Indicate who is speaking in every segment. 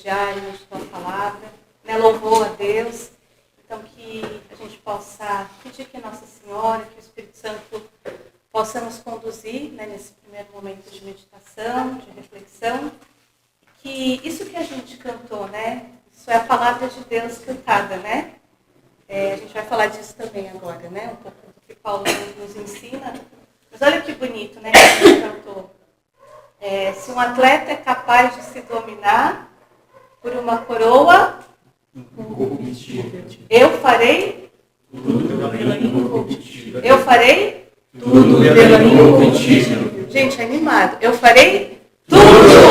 Speaker 1: diário, meditou a palavra, né, louvou a Deus. Então, que a gente possa pedir que Nossa Senhora, que o Espírito Santo possa nos conduzir, né, nesse primeiro momento de meditação, de reflexão. Que isso que a gente cantou, né, isso é a palavra de Deus cantada, né? A gente vai falar disso também agora, né? Um pouco do que Paulo nos ensina. Mas olha que bonito, né, que a gente cantou. Se um atleta é capaz de se dominar por uma coroa, eu farei tudo. Eu farei tudo pela incorruptível. Gente, animado. Eu farei tudo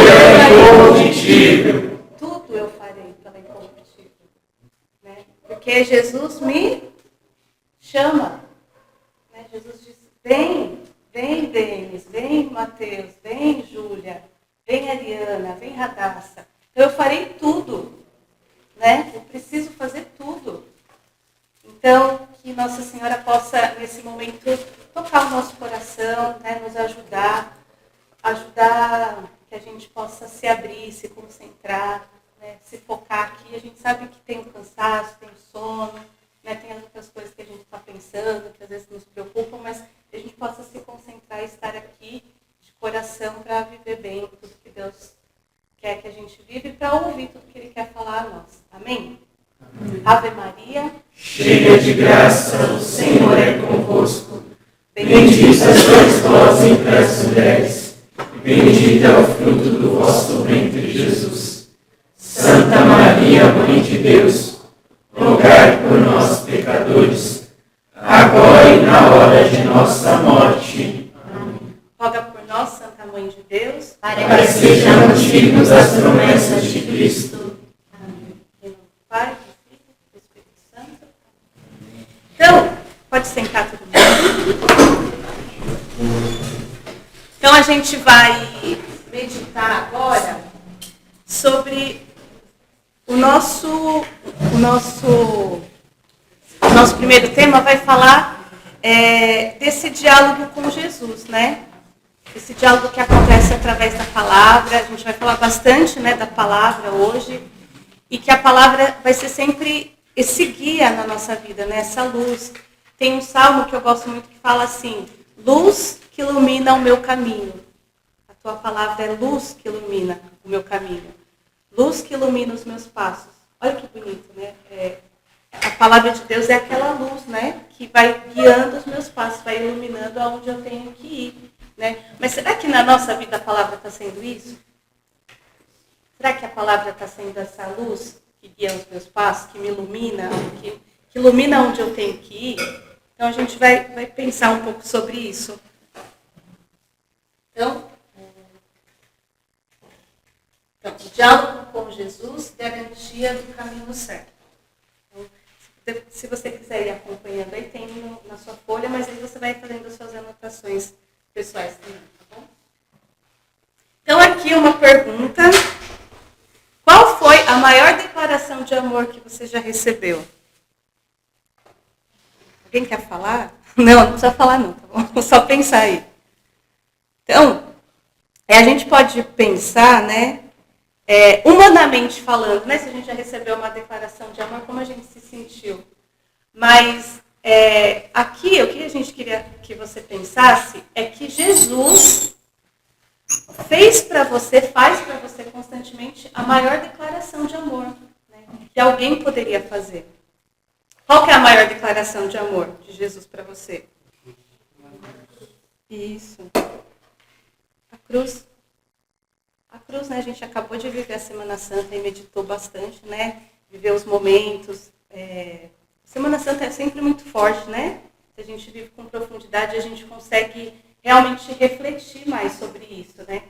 Speaker 1: pela incorruptível. Tudo eu farei pela incorruptível. Né? Porque Jesus me chama. Né? Jesus diz, vem Denis, vem Mateus, vem Júlia, vem Ariana, vem Radassa. Então eu farei tudo. Né? Eu preciso fazer tudo. Então, que Nossa Senhora possa, nesse momento, tocar o nosso coração, né? Nos ajudar que a gente possa se abrir, se concentrar, né? Se focar aqui. A gente sabe que tem o cansaço, tem o sono, né? Tem as outras coisas que a gente está pensando, que às vezes nos preocupam, mas que a gente possa se concentrar e estar aqui de coração para viver bem tudo que Deus quer que a gente vive, para ouvir tudo que Ele quer falar a nós. Amém? Amém. Ave Maria,
Speaker 2: cheia de graça, o Senhor é convosco. Bendita sois vós entre as mulheres, e bendito é o fruto do vosso ventre, Jesus. Santa Maria, Mãe de Deus, rogai por nós, pecadores, agora e na hora de nossa morte.
Speaker 1: Amém. Roga por nós, Santa Mãe de Deus,
Speaker 2: para que sejamos dignos das promessas de Cristo.
Speaker 1: Amém. Em nome do Pai, do Filho e do Espírito Santo. Então, pode sentar todo mundo. Então, a gente vai meditar agora sobre o nosso primeiro tema vai falar desse diálogo com Jesus, né? Esse diálogo que acontece através da palavra. A gente vai falar bastante, né, da palavra hoje. E que a palavra vai ser sempre esse guia na nossa vida, né? Essa luz. Tem um salmo que eu gosto muito que fala assim: luz que ilumina o meu caminho. A tua palavra é luz que ilumina o meu caminho. Luz que ilumina os meus passos. Olha que bonito, né? A palavra de Deus é aquela luz, né? Que vai guiando os meus passos, vai iluminando aonde eu tenho que ir. Né? Mas será que na nossa vida a palavra está sendo isso? Será que a palavra está sendo essa luz que guia os meus passos, que me ilumina, que ilumina onde eu tenho que ir? Então a gente vai pensar um pouco sobre isso. Então, o diálogo com Jesus, garantia do caminho certo. Então, se você quiser ir acompanhando, aí tem na sua folha, mas aí você vai fazendo as suas anotações pessoais também, tá bom? Então, aqui uma pergunta. Qual foi a maior declaração de amor que você já recebeu? Alguém quer falar? Não precisa falar não, tá bom? Só pensar aí. Então, a gente pode pensar, né, humanamente falando, né, se a gente já recebeu uma declaração de amor, como a gente se sentiu. Mas aqui, o que a gente queria que você pensasse é que Jesus faz para você constantemente a maior declaração de amor, né, que alguém poderia fazer. Qual que é a maior declaração de amor de Jesus para você? Isso. A cruz. A cruz, né? A gente acabou de viver a Semana Santa e meditou bastante, né? Viver os momentos. Semana Santa é sempre muito forte, né? Se a gente vive com profundidade, a gente consegue realmente refletir mais sobre isso, né?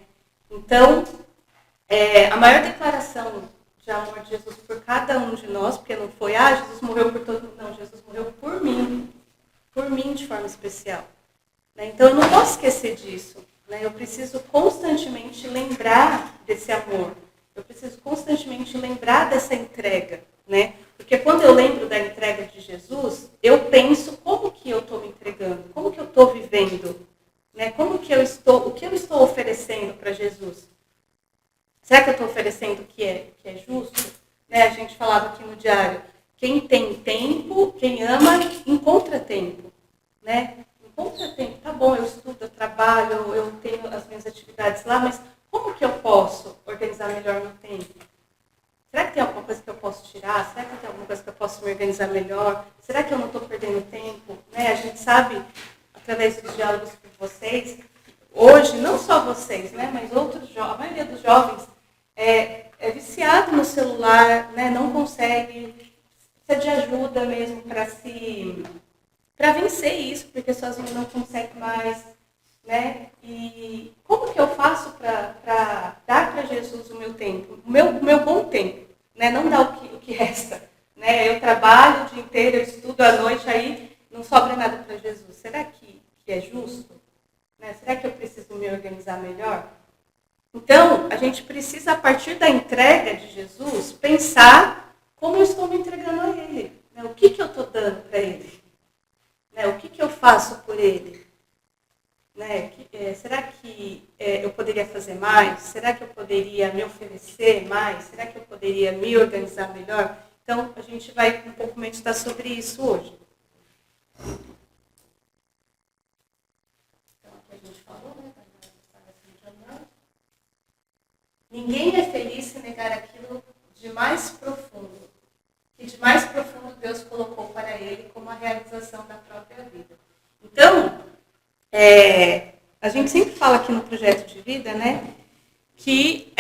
Speaker 1: Então, a maior declaração de amor de Jesus por cada um de nós, porque não foi, Jesus morreu por todo mundo, não, Jesus morreu por mim de forma especial. Né? Então, eu não posso esquecer disso. Né? Eu preciso constantemente lembrar desse amor. Eu preciso constantemente lembrar dessa entrega. Né? Porque quando eu lembro da entrega de Jesus, eu penso como que eu estou me entregando, como que eu estou vivendo, né? O que eu estou oferecendo para Jesus. Será que eu estou oferecendo o que é justo? quem ama encontra tempo, né? Encontra tempo, tá bom, eu estudo, eu trabalho, eu tenho as minhas atividades lá, mas como que eu posso organizar melhor meu tempo? Será que tem alguma coisa que eu posso tirar? Será que tem alguma coisa que eu posso me organizar melhor? Será que eu não estou perdendo tempo? Né? A gente sabe, através dos diálogos com vocês, hoje, não só vocês, né, mas a maioria dos jovens é viciado no celular, né, não consegue, precisa de ajuda mesmo para vencer isso, porque sozinho não consegue mais. Né? E como que eu faço para dar para Jesus o meu tempo, o meu bom tempo, né? Não dar o que resta. Né? Eu trabalho o dia inteiro, eu estudo à noite, aí não sobra nada para Jesus. Será que é justo? Né? Será que eu preciso me organizar melhor? Então, a gente precisa, a partir da entrega de Jesus, pensar como eu estou me entregando a Ele. Né? O que eu estou dando para Ele? Né? O que eu faço por Ele? Né? Será que eu poderia fazer mais? Será que eu poderia me oferecer mais? Será que eu poderia me organizar melhor? Então, a gente vai um pouco meditar sobre isso hoje. Então, aqui a gente falou, né? Ninguém é feliz se negar aquilo de mais profundo, que de mais profundo Deus colocou para ele como a realização da própria vida. Então, a gente sempre fala aqui no projeto de vida, né, que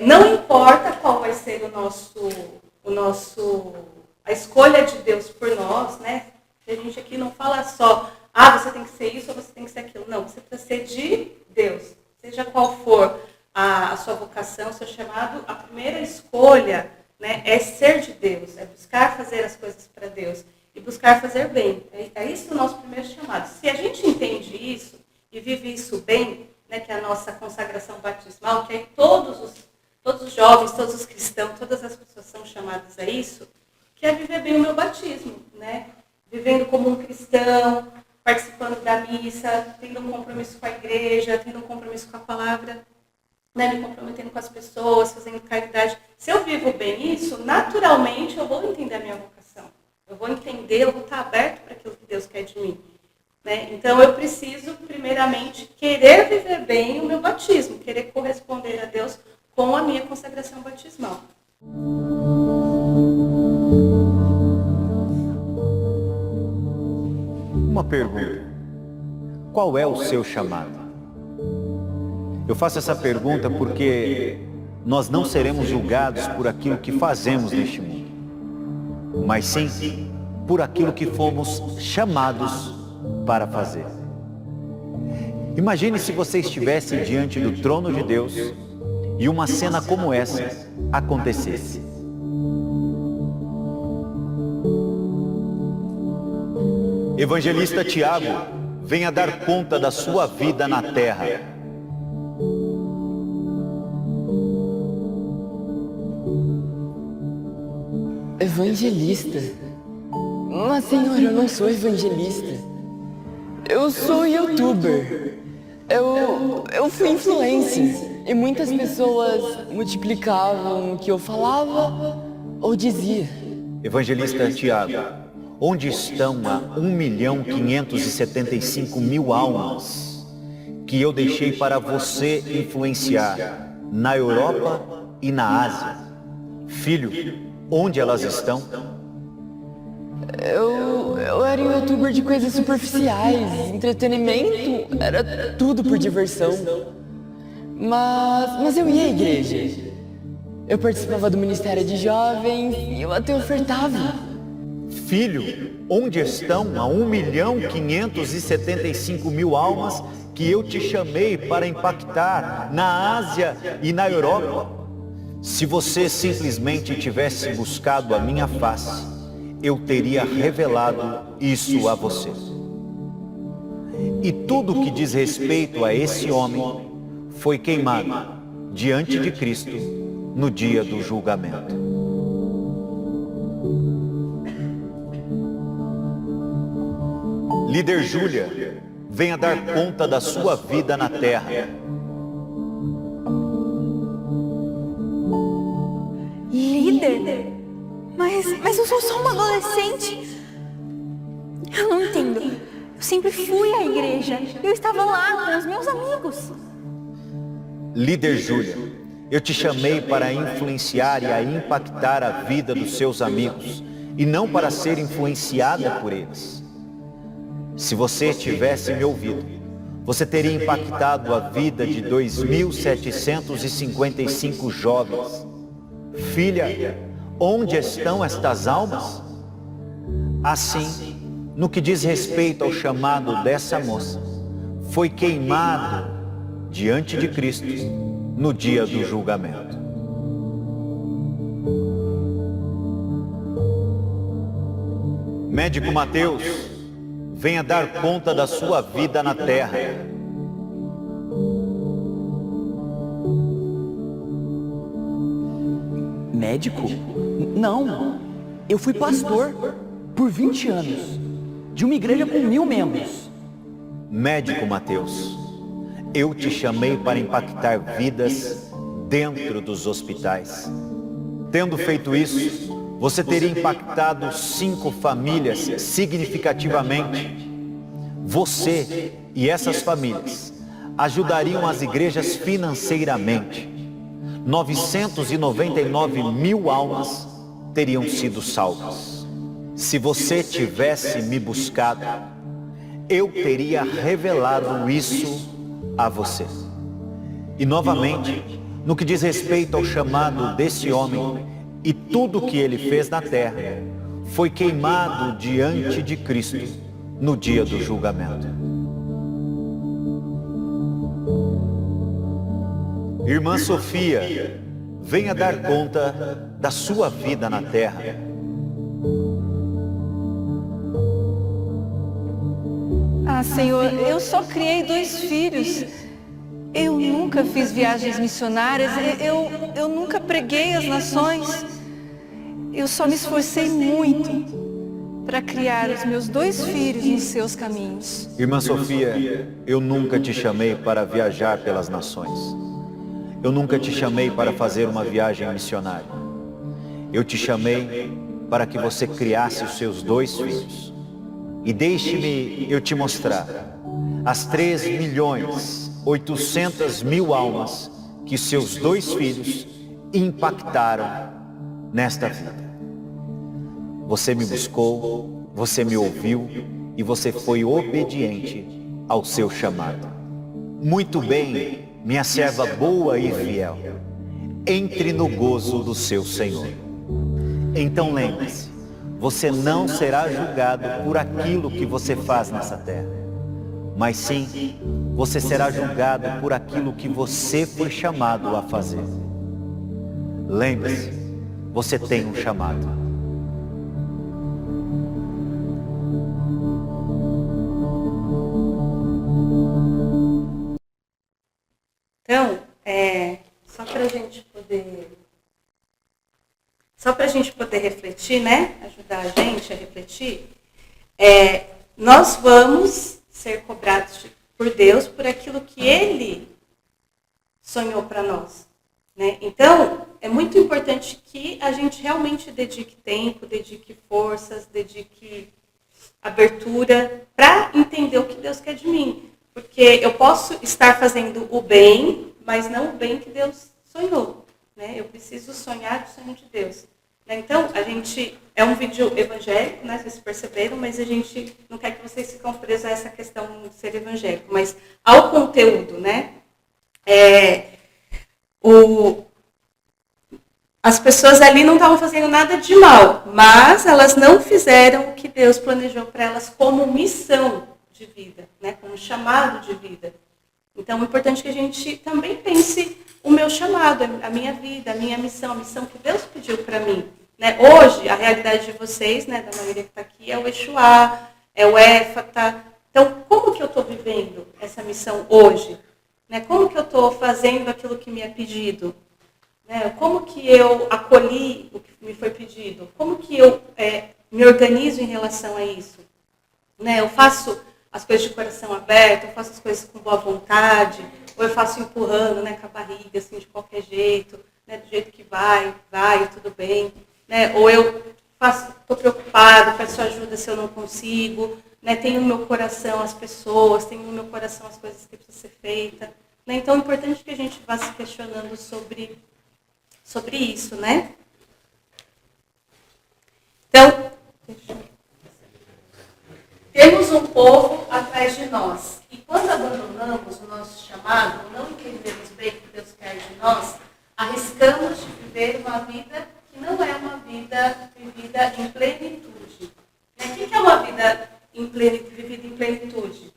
Speaker 1: não importa qual vai ser a escolha de Deus por nós, né, a gente aqui não fala só, você tem que ser isso ou você tem que ser aquilo. Não, você precisa ser de Deus, seja qual for a sua vocação, o seu chamado, a primeira escolha, né, é ser de Deus, é buscar fazer as coisas para Deus. E buscar fazer bem. É isso o nosso primeiro chamado. Se a gente entende isso e vive isso bem, né, que é a nossa consagração batismal, que aí todos os jovens, todos os cristãos, todas as pessoas são chamadas a isso, que é viver bem o meu batismo, né? Vivendo como um cristão, participando da missa, tendo um compromisso com a igreja, tendo um compromisso com a palavra, né, me comprometendo com as pessoas, fazendo caridade. Se eu vivo bem isso, naturalmente eu vou entender a minha vocação. Eu vou entender, eu vou estar aberto para aquilo que Deus quer de mim. Né? Então, eu preciso, primeiramente, querer viver bem o meu batismo, querer corresponder a Deus com a minha consagração batismal.
Speaker 3: Uma pergunta. Qual é o seu chamado? Eu faço essa pergunta porque nós não seremos julgados por aquilo que fazemos neste mundo, mas sim por aquilo que fomos chamados para fazer. Imagine se você estivesse diante do trono de Deus e uma cena como essa acontecesse. Evangelista Tiago, venha dar conta da sua vida na terra.
Speaker 4: Evangelista? Mas, senhor, eu não sou evangelista. Eu sou youtuber. Eu fui influencer. E muitas pessoas multiplicavam o que eu falava ou dizia.
Speaker 3: Evangelista Tiago, onde estão a 1.575.000 almas que eu deixei para você influenciar na Europa e na Ásia? Filho, onde elas estão?
Speaker 4: Eu era um youtuber de coisas superficiais, entretenimento, era tudo por diversão. Mas eu ia à igreja. Eu participava do Ministério de Jovens e eu até ofertava.
Speaker 3: Filho, onde estão a 1.575.000 almas que eu te chamei para impactar na Ásia e na Europa? Se você simplesmente tivesse buscado a minha face, eu teria revelado isso a você. E tudo que diz respeito a esse homem foi queimado diante de Cristo no dia do julgamento. Líder Júlia, venha dar conta da sua vida na terra.
Speaker 5: Líder? Mas eu sou só uma adolescente. sempre fui à igreja. Eu estava lá com os meus amigos.
Speaker 3: Líder Júlia, eu te chamei para influenciar e a impactar a vida dos seus amigos, e não para ser influenciada por eles. Se você tivesse me ouvido, você teria impactado a vida de 2.755 jovens. Filha, onde estão estas almas? Assim, no que diz respeito ao chamado dessa moça, foi queimado diante de Cristo no dia do julgamento. Médico Mateus, venha dar conta da sua vida na terra.
Speaker 6: Médico? Não. Eu fui pastor por 20 anos, de uma igreja com 1000 membros.
Speaker 3: Médico Mateus, eu te chamei para impactar vidas dentro dos hospitais. Tendo feito isso, você teria impactado 5 famílias significativamente. Você e essas famílias ajudariam as igrejas financeiramente. 999.000 almas teriam sido salvas. Se você tivesse me buscado, eu teria revelado isso a você. E novamente, no que diz respeito ao chamado desse homem e tudo o que ele fez na terra, foi queimado diante de Cristo no dia do julgamento. Irmã Sofia, venha dar conta da sua vida na terra.
Speaker 1: Ah, Senhor, eu só criei 2 filhos. Eu nunca fiz viagens missionárias, eu nunca preguei às nações. Eu só me esforcei muito para criar os meus 2 filhos nos seus caminhos.
Speaker 3: Irmã Sofia, eu nunca te chamei para viajar pelas nações. Eu nunca te chamei para fazer uma viagem missionária. Eu te chamei para que você criasse os seus 2 filhos. E deixe-me eu te mostrar as 3.800.000 almas que seus 2 filhos impactaram nesta vida. Você me buscou, você me ouviu e você foi obediente ao seu chamado. Muito bem, minha serva boa e fiel, entre no gozo do seu Senhor. Então lembre-se, você não será julgado por aquilo que você faz nessa terra, mas sim, você será julgado por aquilo que você foi chamado a fazer. Lembre-se, você tem um chamado.
Speaker 1: Então, só para a gente poder refletir, né? Ajudar a gente a refletir, nós vamos ser cobrados por Deus por aquilo que Ele sonhou para nós, né? Então, é muito importante que a gente realmente dedique tempo, dedique forças, dedique abertura para entender o que Deus quer de mim. Porque eu posso estar fazendo o bem, mas não o bem que Deus sonhou, né? Eu preciso sonhar o sonho de Deus. Então, é um vídeo evangélico, né? Vocês perceberam, mas a gente não quer que vocês fiquem presos a essa questão de ser evangélico, mas ao conteúdo, né? As pessoas ali não estavam fazendo nada de mal, mas elas não fizeram o que Deus planejou para elas como missão de vida, né? Como chamado de vida. Então, é importante que a gente também pense o meu chamado, a minha vida, a minha missão, a missão que Deus pediu para mim. Né? Hoje, a realidade de vocês, né, da maioria que está aqui, é o Exuá, é o Éfata. Então, como que eu estou vivendo essa missão hoje? Né? Como que eu estou fazendo aquilo que me é pedido? Né? Como que eu acolhi o que me foi pedido? Como que eu me organizo em relação a isso? Né? Eu faço as coisas de coração aberto, eu faço as coisas com boa vontade, ou eu faço empurrando, né, com a barriga, assim, de qualquer jeito, né, do jeito que vai, tudo bem. Né? Ou eu estou preocupado, peço ajuda se eu não consigo. né? Tenho no meu coração as pessoas, tenho no meu coração as coisas que precisam ser feitas. Né? Então, é importante que a gente vá se questionando sobre isso, né? Então, temos um povo atrás de nós. E quando abandonamos o nosso chamado, não entendemos bem o que Deus quer de nós, arriscamos de viver uma vida que não é uma vida vivida em plenitude. Né? O que é uma vida vivida em plenitude?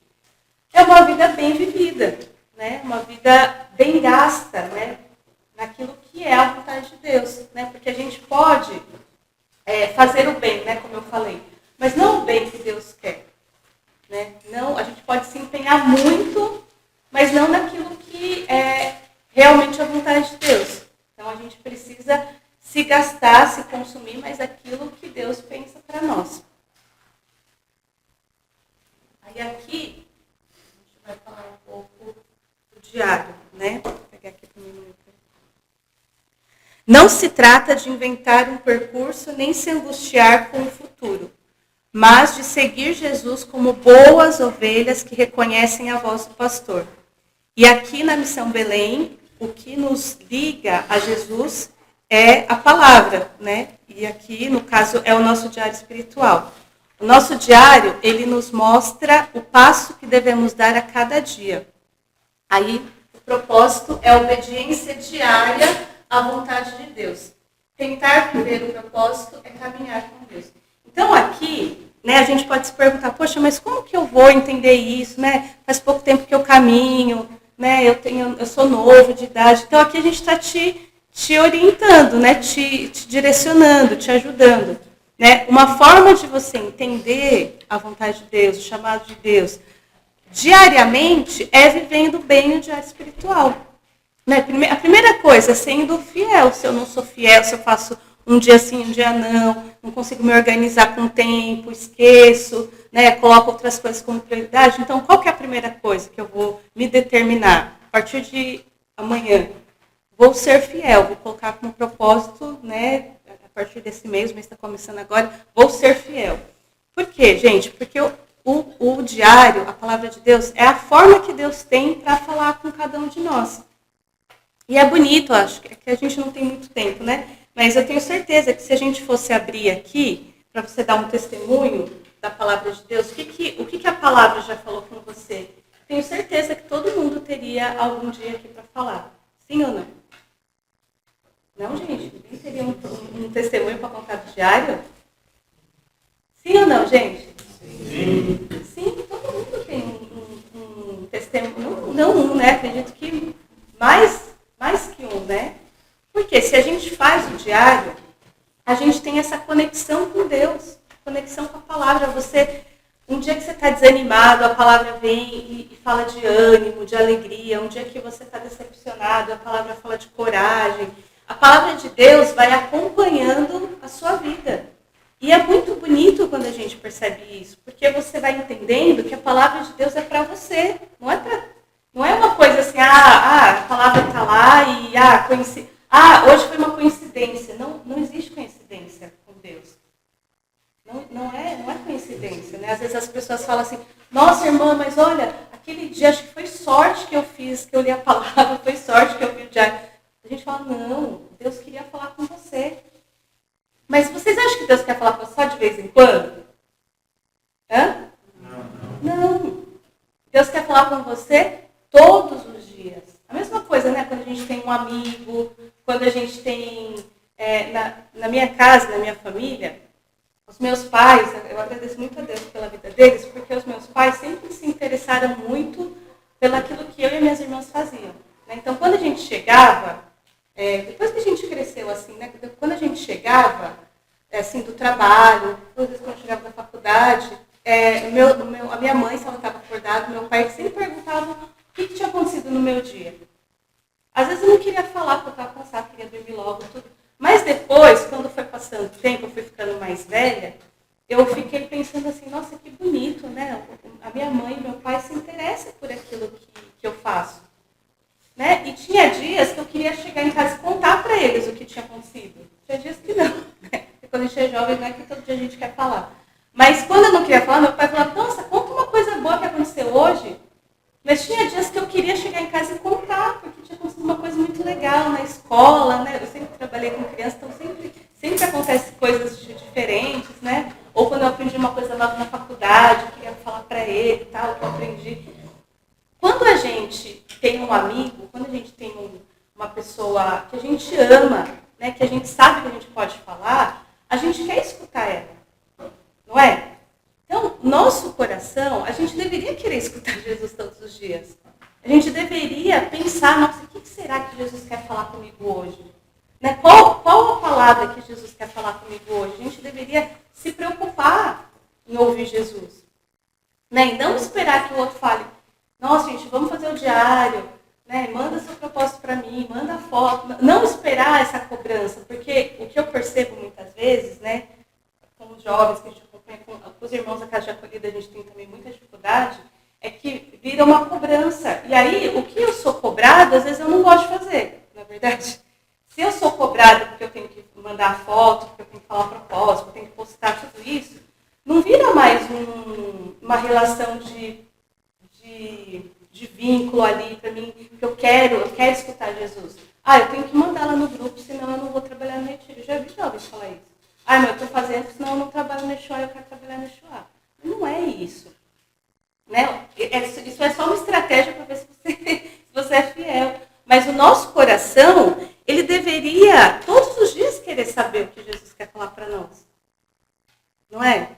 Speaker 1: É uma vida bem vivida, né? Uma vida bem gasta, né? Naquilo que é a vontade de Deus. Né? Porque a gente pode fazer o bem, né? Como eu falei, mas não o bem que Deus quer. Né? Não, a gente pode se empenhar muito, mas não naquilo que é realmente a vontade de Deus. Então a gente precisa se gastar, se consumir, mas aquilo que Deus pensa para nós. Aí aqui, a gente vai falar um pouco do diário, né? Vou pegar aqui para mim. Não se trata de inventar um percurso nem se angustiar com o futuro, mas de seguir Jesus como boas ovelhas que reconhecem a voz do pastor. E aqui na Missão Belém, o que nos liga a Jesus é a palavra, né? E aqui, no caso, é o nosso diário espiritual. O nosso diário, ele nos mostra o passo que devemos dar a cada dia. Aí, o propósito é a obediência diária à vontade de Deus. Tentar viver o propósito é caminhar com Deus. Então, aqui, né, a gente pode se perguntar, poxa, mas como que eu vou entender isso? Né? Faz pouco tempo que eu caminho, né? Eu sou novo de idade. Então, aqui a gente está te orientando, né? te direcionando, te ajudando. Né? Uma forma de você entender a vontade de Deus, o chamado de Deus, diariamente, é vivendo bem o diário espiritual. Né? A primeira coisa é sendo fiel. Se eu não sou fiel, se eu faço um dia sim, um dia não consigo me organizar com o tempo, esqueço, né? Coloco outras coisas como prioridade. Então, qual que é a primeira coisa que eu vou me determinar? A partir de amanhã, vou ser fiel, vou colocar como propósito, né? A partir desse mês, o mês está começando agora, vou ser fiel. Por quê, gente? Porque o diário, a palavra de Deus, é a forma que Deus tem para falar com cada um de nós. E é bonito, acho, que a gente não tem muito tempo, né? Mas eu tenho certeza que se a gente fosse abrir aqui, para você dar um testemunho da palavra de Deus, o que a palavra já falou com você? Tenho certeza que todo mundo teria algum dia aqui para falar. Sim ou não? Não, gente? Ninguém teria um testemunho para contar do diário? Sim ou não, gente? Sim. Sim, todo mundo tem um testemunho. Não um, né? Acredito que mais que um, né? Porque se a gente faz o diário, a gente tem essa conexão com Deus, conexão com a palavra. Um dia que você está desanimado, a palavra vem e fala de ânimo, de alegria. Um dia que você está decepcionado, a palavra fala de coragem. A palavra de Deus vai acompanhando a sua vida. E é muito bonito quando a gente percebe isso, porque você vai entendendo que a palavra de Deus é para você, não é uma coisa assim, a palavra está lá e hoje foi uma coincidência. Não existe coincidência com Deus. Não é coincidência, né? Às vezes as pessoas falam assim, nossa, irmã, mas olha, aquele dia acho que foi sorte que eu fiz, que eu li a palavra, foi sorte que eu vi o diário. A gente fala, não, Deus queria falar com você. Mas vocês acham que Deus quer falar com você só de vez em quando? Hã? Não. Deus quer falar com você todos os dias. A mesma coisa, né? Quando a gente tem um amigo, quando a gente tem, na minha casa, na minha família, os meus pais, eu agradeço muito a Deus pela vida deles, porque os meus pais sempre se interessaram muito pelaquilo que eu e minhas irmãs faziam. Né? Então, quando a gente chegava, depois que a gente cresceu assim, né? Quando a gente chegava, assim, do trabalho, às vezes quando eu chegava da faculdade, a minha mãe, se ela estava acordada, meu pai sempre perguntava o que tinha acontecido no meu dia. Às vezes eu não queria falar, porque eu estava cansada, queria dormir logo, tudo. Mas depois, quando foi passando o tempo, eu fui ficando mais velha, eu fiquei pensando assim, nossa, que bonito, né? A minha mãe e meu pai se interessam por aquilo que eu faço. Né? E tinha dias que eu queria chegar em casa e contar para eles o que tinha acontecido. Tinha dias que não. Né? Porque quando a gente é jovem, não é que todo dia a gente quer falar. Mas quando eu não queria falar, meu pai falava, nossa, Mas tinha dias que eu queria chegar em casa e contar, porque tinha acontecido uma coisa muito legal na escola, né? Eu sempre trabalhei com criança, então sempre acontecem coisas diferentes, né? Ou quando eu aprendi uma coisa nova na faculdade, eu queria falar para ele e tal, que eu aprendi. Quando a gente tem um amigo, quando a gente tem uma pessoa que a gente ama, né, que a gente sabe que a gente pode falar, a gente quer escutar ela, não é? Então, nosso coração, a gente deveria querer escutar Jesus todos os dias. A gente deveria pensar, nossa, o que será que Jesus quer falar comigo hoje? Né? Qual a palavra que Jesus quer falar comigo hoje? A gente deveria se preocupar em ouvir Jesus. Né? E não esperar que o outro fale, nossa, gente, vamos fazer o diário, né? Manda seu propósito para mim, manda a foto. Não esperar essa cobrança, porque o que eu percebo muitas vezes, né, com os jovens que a gente acompanha, com os irmãos da Casa de Acolhida, a gente tem também muita dificuldade, é que vira uma cobrança. E aí, o que eu sou cobrado, às vezes eu não gosto de fazer, na verdade. Se eu sou cobrada porque eu tenho que mandar a foto, porque eu tenho que falar o propósito, porque eu tenho que postar tudo isso, não vira mais uma relação de vínculo ali para mim, que eu quero escutar Jesus. Eu tenho que mandar lá no grupo, senão eu não vou trabalhar no retiro. Eu já vi jovens falar isso. Mas eu estou fazendo, senão eu não trabalho no Yeshua, eu quero trabalhar no Yeshua. Não é isso. Né? Isso é só uma estratégia para ver se você é fiel. Mas o nosso coração, ele deveria todos os dias querer saber o que Jesus quer falar para nós. Não é?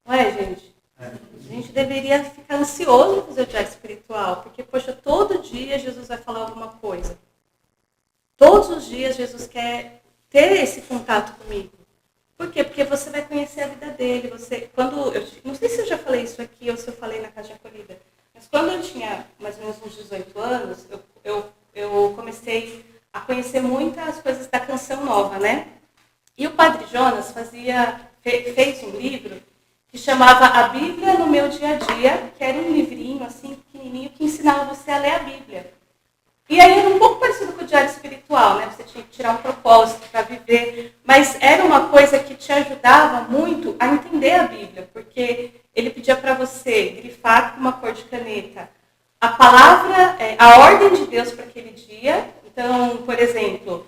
Speaker 1: Não é, gente? A gente deveria ficar ansioso em fazer o diário espiritual, porque, poxa, todo dia Jesus vai falar alguma coisa. Todos os dias Jesus quer ter esse contato comigo. Por quê? Porque você vai conhecer a vida dele. Não sei se eu já falei isso aqui ou se eu falei na Casa de Acolhida, mas quando eu tinha mais ou menos uns 18 anos, eu comecei a conhecer muitas coisas da Canção Nova, né? E o Padre Jonas fez um livro que chamava A Bíblia no Meu Dia a Dia, que era um livrinho assim pequenininho que ensinava você a ler a Bíblia. E aí era um pouco parecido com o diário espiritual, né? Você tinha que tirar um propósito para viver, mas era uma coisa que te ajudava muito a entender a Bíblia, porque ele pedia para você grifar com uma cor de caneta a palavra, a ordem de Deus para aquele dia. Então, por exemplo,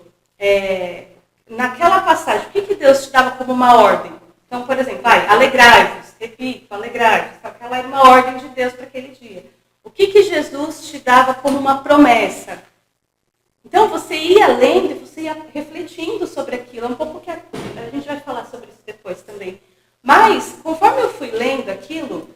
Speaker 1: naquela passagem, o que Deus te dava como uma ordem? Então, por exemplo, alegrai-vos, repito, alegrai-vos. Aquela era uma ordem de Deus para aquele dia. O que Jesus te dava como uma promessa? Então, você ia lendo e você ia refletindo sobre aquilo. É um pouco que a gente vai falar sobre isso depois também. Mas, conforme eu fui lendo aquilo,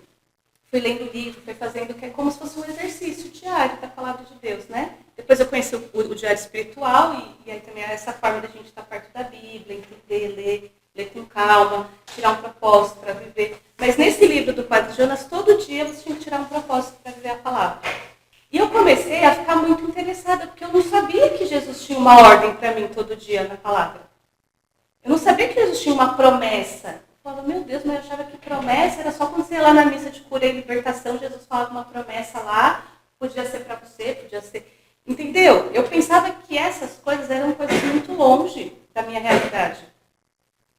Speaker 1: fui lendo o livro, fui fazendo, que é como se fosse um exercício diário da palavra de Deus, né? Depois eu conheci o diário espiritual e aí também é essa forma da gente estar perto da Bíblia, entender, ler com calma, tirar um propósito para viver. Mas nesse livro do Padre Jonas, todo dia você tinha que tirar um propósito para viver a palavra. E eu comecei a ficar muito interessada, porque eu não sabia que Jesus tinha uma ordem para mim todo dia na palavra. Eu não sabia que Jesus tinha uma promessa. Eu falava, meu Deus, mas eu achava que promessa era só quando você ia lá na missa de cura e libertação, Jesus falava uma promessa lá, podia ser para você, podia ser... Entendeu? Eu pensava que essas coisas eram coisas muito longe da minha realidade.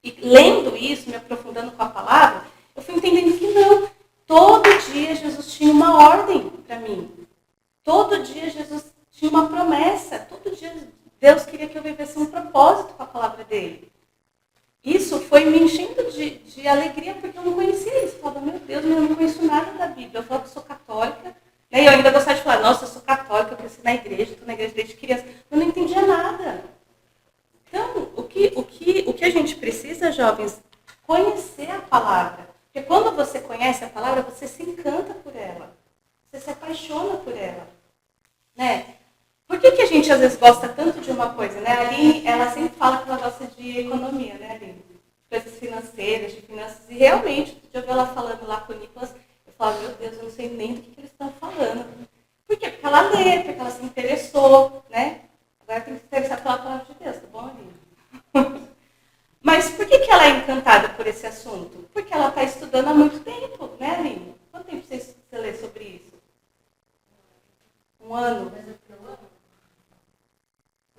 Speaker 1: E lendo isso, me aprofundando com a palavra, eu fui entendendo que não. Todo dia Jesus tinha uma ordem para mim. Todo dia Jesus tinha uma promessa. Todo dia Deus queria que eu vivesse um propósito com a palavra dele. Isso foi me enchendo de alegria, porque eu não conhecia isso. Eu falava, meu Deus, mas eu não conheço nada da Bíblia. Eu falo que sou católica. E eu ainda gostava de falar, nossa, eu sou católica, eu cresci na igreja, estou na igreja desde criança. Eu não entendia nada. Então, o que a gente precisa, jovens, conhecer a palavra. Porque quando você conhece a palavra, você se encanta por ela. Você se apaixona por ela. Né? Por que a gente às vezes gosta tanto de uma coisa? Né? A Aline, ela sempre fala que ela gosta de economia, né, Aline? Coisas financeiras, de finanças. E realmente, eu vi ela falando lá com o Nicolas, eu falo, meu Deus, eu não sei nem do que eles estão falando. Por quê? Porque ela lê, porque ela se interessou, né? Agora tem que se interessar pela palavra de Deus, tá bom, Aline? Mas por que ela é encantada por esse assunto? Porque ela está estudando há muito tempo, né, Aline? Quanto tempo você lê sobre isso? Um ano?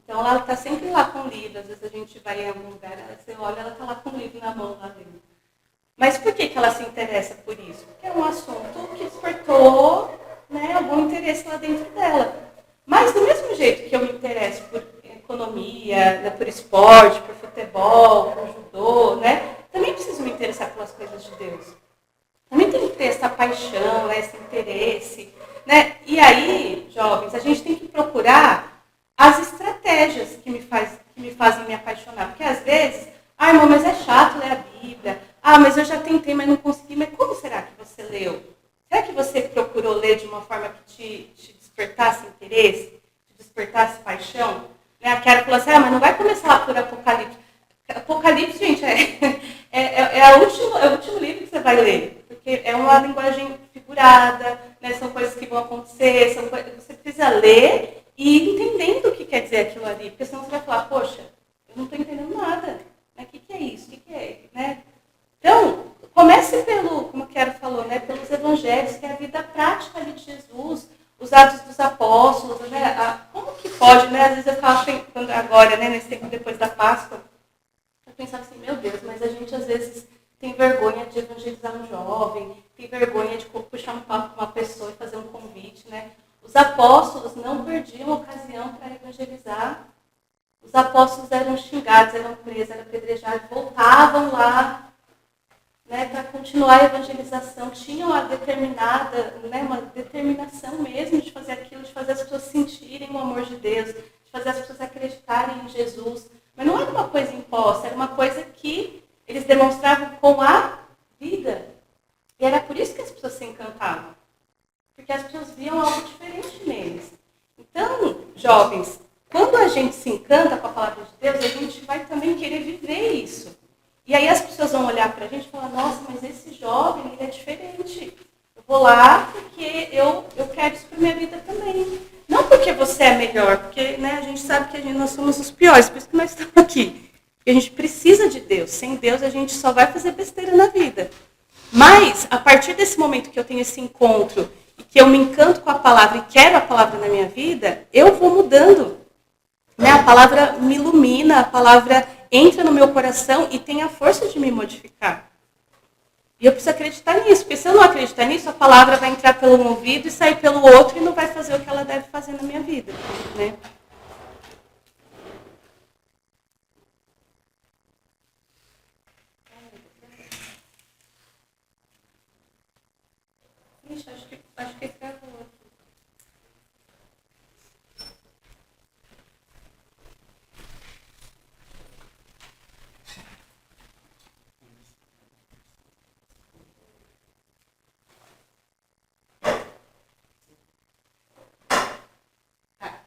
Speaker 1: Então ela está sempre lá com o livro. Às vezes a gente vai em algum lugar, você olha, ela está lá com o livro na mão lá dentro. Mas por que ela se interessa por isso? Porque é um assunto que despertou, né, por esporte, por futebol, por judô, né? Também preciso me interessar pelas coisas de Deus. Também tem que ter essa paixão, né? Esse interesse, né? E aí, jovens, a gente tem que procurar as estratégias que me fazem me apaixonar. Porque às vezes, irmão, mas é chato ler a Bíblia. Mas eu já tentei, mas não consegui. Mas como será que você leu? Será que você procurou ler de uma forma que te despertasse interesse? Te despertasse paixão? Né? A Kiara falou assim, mas não vai começar lá por Apocalipse. Apocalipse, gente, é o último livro que você vai ler. Porque é uma linguagem figurada, né? São coisas que vão acontecer, você precisa ler e entendendo o que quer dizer aquilo ali. Porque senão você vai falar, poxa, eu não estou entendendo nada. Né? O que é isso? O que é? Né? Então, comece como a Kiara falou, né? Pelos evangelhos, que é a vida prática ali de Jesus, os atos dos apóstolos, né? Como que pode, né? Às vezes eu ficava pensando agora, né? Nesse tempo depois da Páscoa, eu pensava assim, meu Deus, mas a gente às vezes tem vergonha de evangelizar um jovem, tem vergonha de puxar um papo com uma pessoa e fazer um convite, né? Os apóstolos não perdiam ocasião para evangelizar. Os apóstolos eram xingados, eram presos, eram apedrejados, voltavam lá, né, para continuar a evangelização, tinham uma determinação mesmo de fazer aquilo, de fazer as pessoas sentirem o amor de Deus, de fazer as pessoas acreditarem em Jesus. Mas não era uma coisa imposta, era uma coisa que eles demonstravam com a vida. E era por isso que as pessoas se encantavam. Porque as pessoas viam algo diferente neles. Então, jovens, quando a gente se encanta com a palavra de Deus, a gente vai também querer viver isso. E aí as pessoas vão olhar para a gente e falar, nossa, mas esse jovem, ele é diferente. Eu vou lá porque eu quero isso para a minha vida também. Não porque você é melhor, porque, né, a gente sabe que nós somos os piores, por isso que nós estamos aqui. Porque a gente precisa de Deus. Sem Deus a gente só vai fazer besteira na vida. Mas, a partir desse momento que eu tenho esse encontro, e que eu me encanto com a palavra e quero a palavra na minha vida, eu vou mudando. Né? A palavra me ilumina, a palavra entra no meu coração e tem a força de me modificar. E eu preciso acreditar nisso, porque se eu não acreditar nisso, a palavra vai entrar pelo um ouvido e sair pelo outro e não vai fazer o que ela deve fazer na minha vida. Né? Ixi, acho que travou aqui.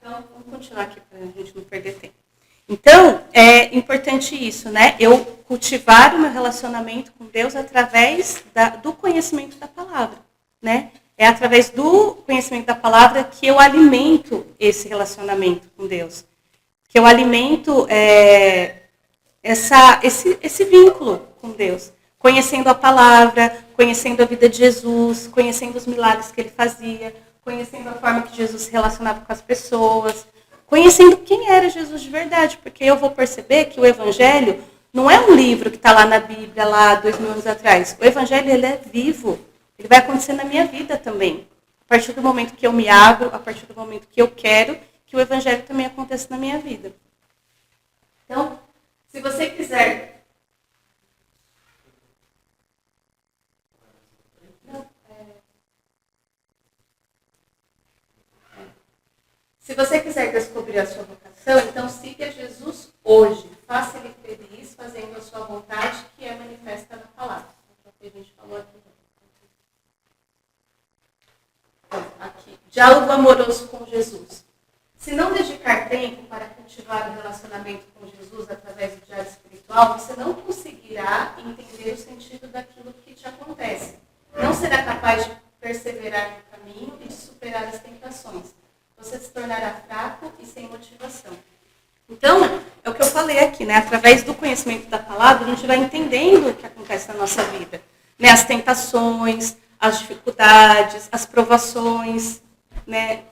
Speaker 1: Então, vamos continuar aqui para a gente não perder tempo. Então, é importante isso, né? Eu cultivar o meu relacionamento com Deus através do conhecimento da palavra, né? É através do conhecimento da palavra que eu alimento esse relacionamento com Deus. Que eu alimento esse vínculo com Deus. Conhecendo a palavra, conhecendo a vida de Jesus, conhecendo os milagres que ele fazia, conhecendo a forma que Jesus se relacionava com as pessoas, conhecendo quem era Jesus de verdade, porque eu vou perceber que o Evangelho não é um livro que está lá na Bíblia, lá 2000 anos atrás. O Evangelho, ele é vivo, ele vai acontecer na minha vida também. A partir do momento que eu me abro, a partir do momento que eu quero, que o Evangelho também aconteça na minha vida. Então, se você quiser... Se você quiser descobrir a sua vocação, então siga Jesus hoje. Faça ele feliz, fazendo a sua vontade, que é manifesta na palavra. É o que a gente falou aqui. Então, aqui. Diálogo amoroso com Jesus. Se não dedicar tempo para cultivar o relacionamento com Jesus através do diálogo espiritual, você não conseguirá entender o sentido daquilo que te acontece. Não será capaz de perseverar no caminho e de superar as tentações. Você se tornará fraco e sem motivação. Então, é o que eu falei aqui, né? Através do conhecimento da palavra, a gente vai entendendo o que acontece na nossa vida. Né? As tentações, as dificuldades, as provações, né?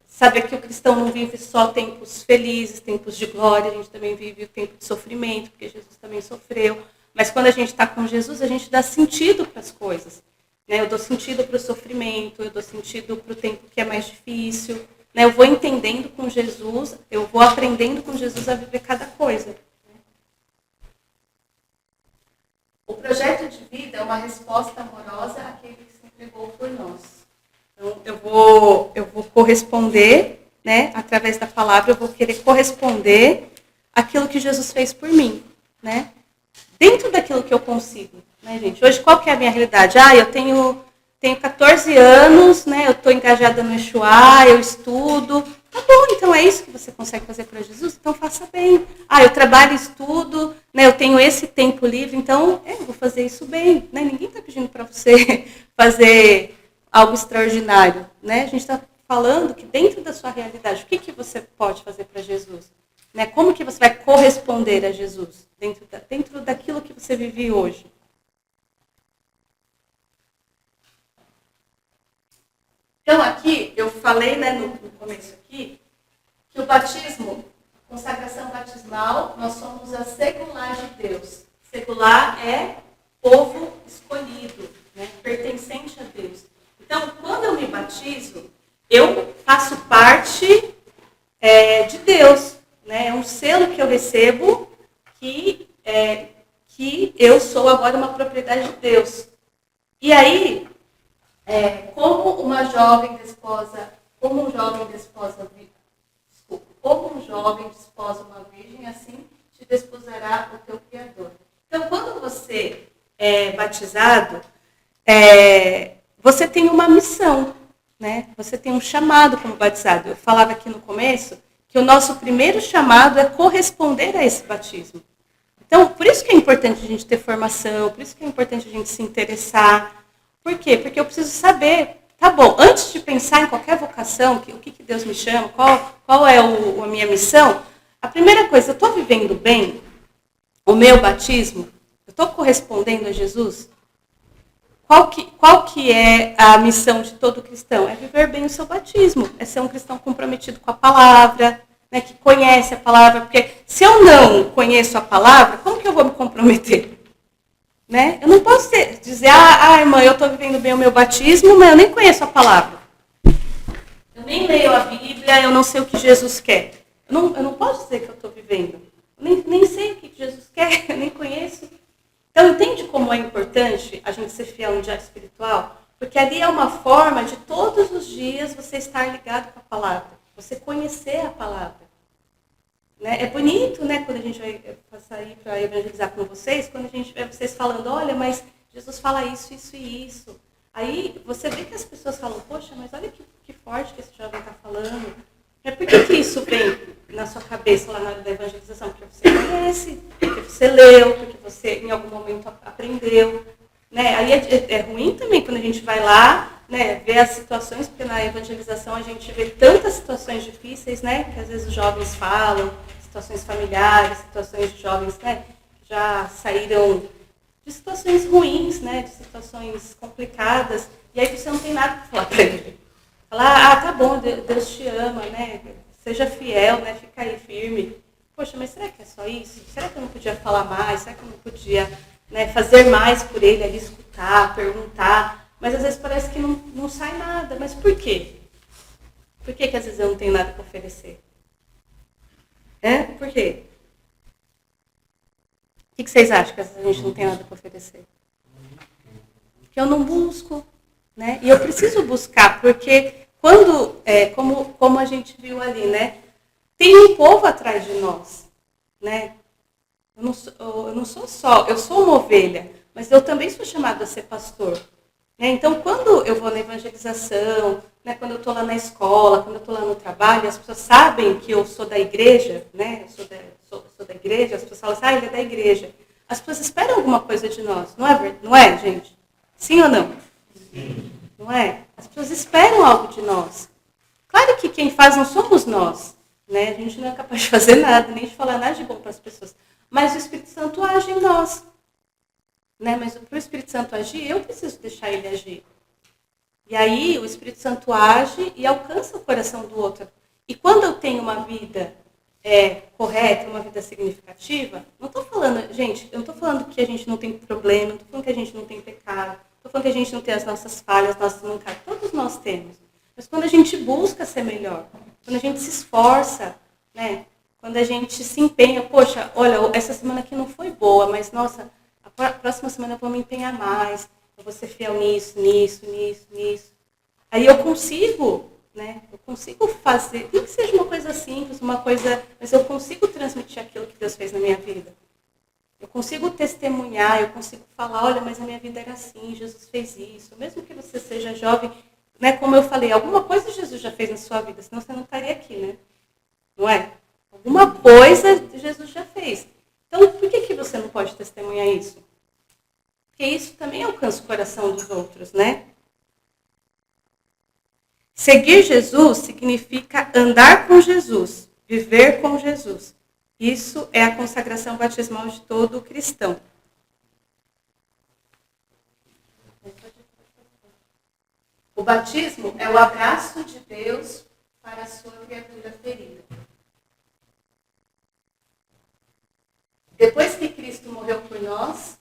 Speaker 1: Saber que o cristão não vive só tempos felizes, tempos de glória, a gente também vive o tempo de sofrimento, porque Jesus também sofreu. Mas quando a gente está com Jesus, a gente dá sentido para as coisas. Né? Eu dou sentido para o sofrimento, eu dou sentido para o tempo que é mais difícil. né, eu vou entendendo com Jesus, eu vou aprendendo com Jesus a viver cada coisa. O projeto de vida é uma resposta amorosa àquele que se entregou por nós. Então, eu vou corresponder, né, através da palavra, eu vou querer corresponder àquilo que Jesus fez por mim, né? Dentro daquilo que eu consigo, né, gente? Hoje, qual que é a minha realidade? Eu tenho 14 anos, né, eu estou engajada no Exuá, eu estudo. Tá bom, então é isso que você consegue fazer para Jesus? Então faça bem. Eu trabalho e estudo, né, eu tenho esse tempo livre, então eu vou fazer isso bem. Né? Ninguém está pedindo para você fazer algo extraordinário. Né? A gente está falando que dentro da sua realidade, o que você pode fazer para Jesus? Né? Como que você vai corresponder a Jesus dentro daquilo que você vive hoje? Então, aqui, eu falei, né, no começo aqui, que o batismo, a consagração batismal, nós somos a secular de Deus. Secular é povo escolhido, né, pertencente a Deus. Então, quando eu me batizo, eu faço parte de Deus. Né, é um selo que eu recebo que eu sou agora uma propriedade de Deus. E aí, como um jovem desposa uma virgem, assim te desposará o teu Criador. Então, quando você é batizado, você tem uma missão, né? Você tem um chamado como batizado. Eu falava aqui no começo que o nosso primeiro chamado é corresponder a esse batismo. Então, por isso que é importante a gente ter formação, por isso que é importante a gente se interessar. Por quê? Porque eu preciso saber, tá bom, antes de pensar em qualquer vocação, o que Deus me chama, qual é a minha missão, a primeira coisa, eu estou vivendo bem o meu batismo? Eu estou correspondendo a Jesus? Qual que é a missão de todo cristão? É viver bem o seu batismo, é ser um cristão comprometido com a palavra, né, que conhece a palavra, porque se eu não conheço a palavra, como que eu vou me comprometer? Né? Eu não posso dizer, irmã, eu estou vivendo bem o meu batismo, mas eu nem conheço a palavra. Eu nem leio a Bíblia, eu não sei o que Jesus quer. Eu não posso dizer que eu estou vivendo. Eu nem sei o que Jesus quer, eu nem conheço. Então, entende como é importante a gente ser fiel no diário espiritual? Porque ali é uma forma de todos os dias você estar ligado com a palavra, você conhecer a palavra. Né? É bonito, né, quando a gente vai sair para evangelizar com vocês, quando a gente vê vocês falando, olha, mas Jesus fala isso, isso e isso. Aí você vê que as pessoas falam, poxa, mas olha que forte que esse jovem está falando. Por que isso vem na sua cabeça lá na hora da evangelização? Porque você conhece, porque você leu, porque você em algum momento aprendeu. Né? Aí é ruim também quando a gente vai lá, né, ver as situações, porque na evangelização a gente vê tantas situações difíceis, né, que às vezes os jovens falam, situações familiares, situações de jovens, né, que já saíram de situações ruins, né, de situações complicadas, e aí você não tem nada para falar para ele. Falar, tá bom, Deus te ama, né, seja fiel, né, fica aí firme. Poxa, mas será que é só isso? Será que eu não podia falar mais? Será que eu não podia, né, fazer mais por ele, ali, escutar, perguntar? Mas às vezes parece que não sai nada. Mas por quê? Por que às vezes eu não tenho nada para oferecer? Por quê? O que vocês acham que às vezes a gente não tem nada para oferecer? Porque eu não busco. Né? E eu preciso buscar, porque quando, como a gente viu ali, né, tem um povo atrás de nós. Né? Eu não sou só, eu sou uma ovelha, mas eu também sou chamada a ser pastor. Né? Então, quando eu vou na evangelização, né, quando eu estou lá na escola, quando eu estou lá no trabalho, as pessoas sabem que eu sou da igreja, né? Eu sou da igreja, as pessoas falam assim, ele é da igreja. As pessoas esperam alguma coisa de nós, não é, gente? Sim ou não? Sim. Não é? As pessoas esperam algo de nós. Claro que quem faz não somos nós. Né? A gente não é capaz de fazer nada, nem de falar nada de bom para as pessoas. Mas o Espírito Santo age em nós. Né? Mas para o Espírito Santo agir, eu preciso deixar ele agir. E aí o Espírito Santo age e alcança o coração do outro. E quando eu tenho uma vida correta, uma vida significativa, não estou falando, gente, eu não estou falando que a gente não tem problema, não estou falando que a gente não tem pecado, estou falando que a gente não tem as nossas falhas, nossas mancadas, todos nós temos. Mas quando a gente busca ser melhor, quando a gente se esforça, né? Quando a gente se empenha, poxa, olha, essa semana aqui não foi boa, mas nossa, a próxima semana eu vou me empenhar mais, eu vou ser fiel nisso. Aí eu consigo, né? Eu consigo fazer, nem que seja uma coisa simples, mas eu consigo transmitir aquilo que Deus fez na minha vida. Eu consigo testemunhar, eu consigo falar, olha, mas a minha vida era assim, Jesus fez isso. Mesmo que você seja jovem, né, como eu falei, alguma coisa Jesus já fez na sua vida, senão você não estaria aqui, né? Não é? Alguma coisa Jesus já fez. Então, por que você não pode testemunhar isso? Porque isso também alcança o coração dos outros, né? Seguir Jesus significa andar com Jesus, viver com Jesus. Isso é a consagração batismal de todo cristão. O batismo é o abraço de Deus para a sua criatura ferida. Depois que Cristo morreu por nós,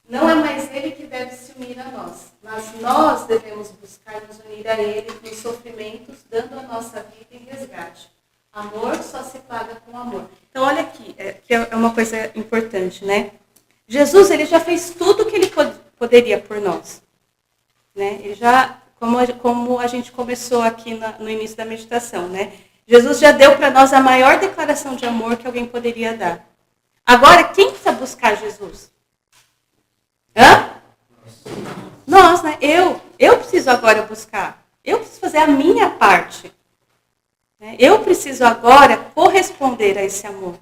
Speaker 1: não é mais Ele que deve se unir a nós, mas nós devemos buscar nos unir a Ele nos sofrimentos, dando a nossa vida em resgate. Amor só se paga com amor. Então, olha aqui, que é uma coisa importante, né? Jesus, ele já fez tudo o que ele poderia por nós. Né? Ele já, como a gente começou aqui no início da meditação, né? Jesus já deu para nós a maior declaração de amor que alguém poderia dar. Agora, quem precisa buscar Jesus? Nós, né? Eu preciso agora buscar. Eu preciso fazer a minha parte. Eu preciso agora corresponder a esse amor.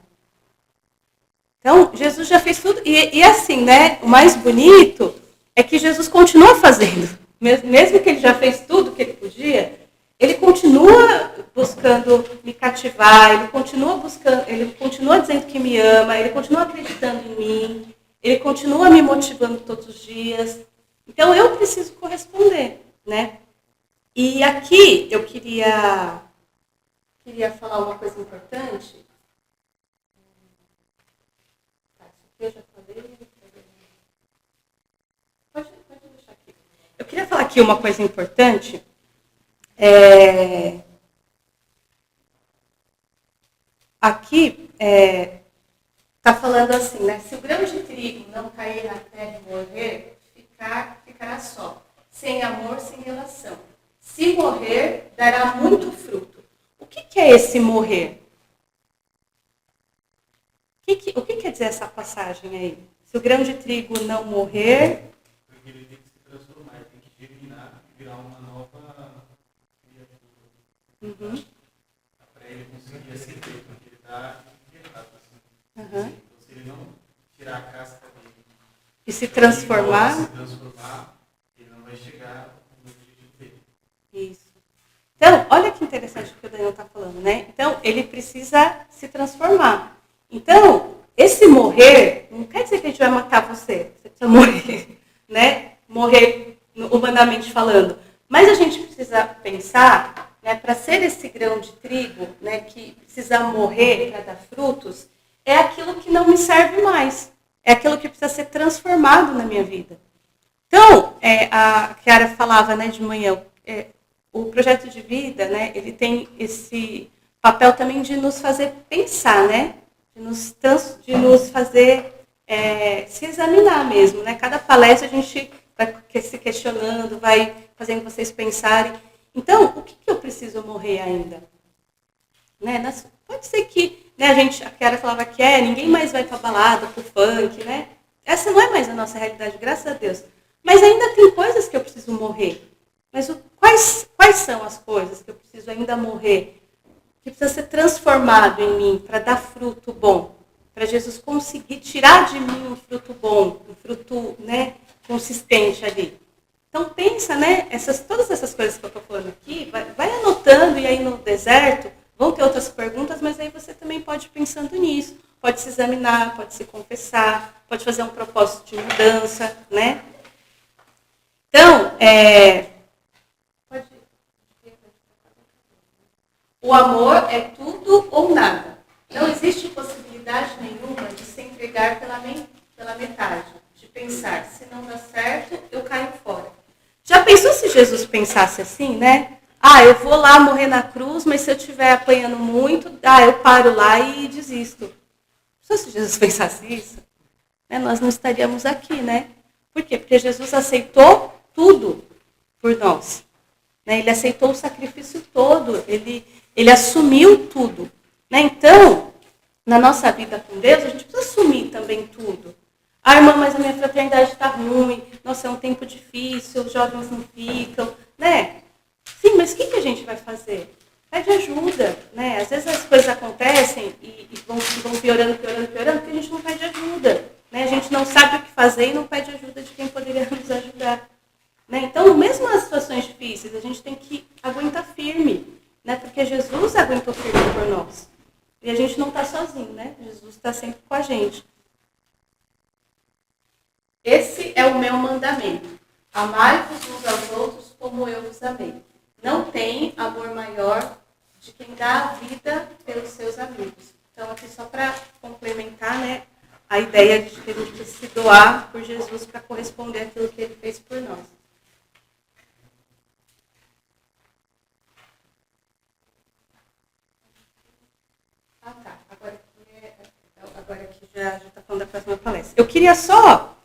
Speaker 1: Então, Jesus já fez tudo. E assim, né? O mais bonito é que Jesus continua fazendo. Mesmo que ele já fez tudo que ele podia, ele continua buscando me cativar, ele continua dizendo que me ama, ele continua acreditando em mim, ele continua me motivando todos os dias. Então, eu preciso corresponder, né? E aqui eu queria falar uma coisa importante. Eu já falei. Pode deixar aqui. Eu queria falar aqui uma coisa importante. Aqui está falando assim, né? Se o grão de trigo não cair na terra e morrer, ficará só. Sem amor, sem relação. Se morrer, dará muito fruto. O que é esse morrer? O que quer dizer essa passagem aí? Se o grão de trigo não morrer...
Speaker 2: Porque ele tem que se transformar, ele tem que germinar e virar uma nova criatura. Para ele conseguir ser feito, porque ele está enterrado. Assim. Então, se ele não tirar a casca dele
Speaker 1: e se transformar,
Speaker 2: ele não vai chegar no objetivo dele.
Speaker 1: Isso. Então, olha que interessante o que o Daniel está falando, né? Então, ele precisa se transformar. Então, esse morrer, não quer dizer que a gente vai matar você. Você precisa morrer, né? Morrer humanamente falando. Mas a gente precisa pensar, né, para ser esse grão de trigo, né, que precisa morrer para dar frutos, é aquilo que não me serve mais. É aquilo que precisa ser transformado na minha vida. Então, a Chiara falava, né, de manhã, o projeto de vida, né, ele tem esse papel também de nos fazer pensar, né? De nos fazer se examinar mesmo, né? Cada palestra a gente vai se questionando, vai fazendo vocês pensarem. Então, o que eu preciso morrer ainda? Né? Pode ser que, né, a Chiara falava que ninguém mais vai para balada, para o funk, né? Essa não é mais a nossa realidade, graças a Deus. Mas ainda tem coisas que eu preciso morrer. Mas quais são as coisas que eu preciso ainda morrer? Que precisa ser transformado em mim para dar fruto bom, para Jesus conseguir tirar de mim um fruto bom, um fruto, né, consistente ali. Então pensa, né, todas essas coisas que eu estou falando aqui, vai anotando, e aí no deserto vão ter outras perguntas, mas aí você também pode ir pensando nisso, pode se examinar, pode se confessar, pode fazer um propósito de mudança, né? Então, o amor é tudo ou nada. Não existe possibilidade nenhuma de se entregar pela metade. De pensar, se não dá certo, eu caio fora. Já pensou se Jesus pensasse assim, né? eu vou lá morrer na cruz, mas se eu estiver apanhando muito, eu paro lá e desisto. Se Jesus pensasse isso, né, nós não estaríamos aqui, né? Por quê? Porque Jesus aceitou tudo por nós. Né? Ele aceitou o sacrifício todo, ele assumiu tudo. Né? Então, na nossa vida com Deus, a gente precisa assumir também tudo. Irmã, mas a minha fraternidade está ruim, nossa, é um tempo difícil, os jovens não ficam, né? Sim, mas o que a gente vai fazer? Pede ajuda, né? Às vezes as coisas acontecem e vão piorando, porque a gente não pede ajuda. Né? A gente não sabe o que fazer e não pede ajuda de quem poderia nos ajudar. Né? Então, mesmo nas situações difíceis, a gente tem que aguentar firme, né? Porque Jesus aguentou firme por nós. E a gente não está sozinho, né? Jesus está sempre com a gente. Esse é o meu mandamento. Amai-vos uns aos outros como eu vos amei. Não tem amor maior de quem dá a vida pelos seus amigos. Então, aqui só para complementar, né, a ideia de que a gente precisa se doar por Jesus para corresponder àquilo que ele fez por nós. Tá. Agora aqui já está falando da próxima palestra. Eu queria só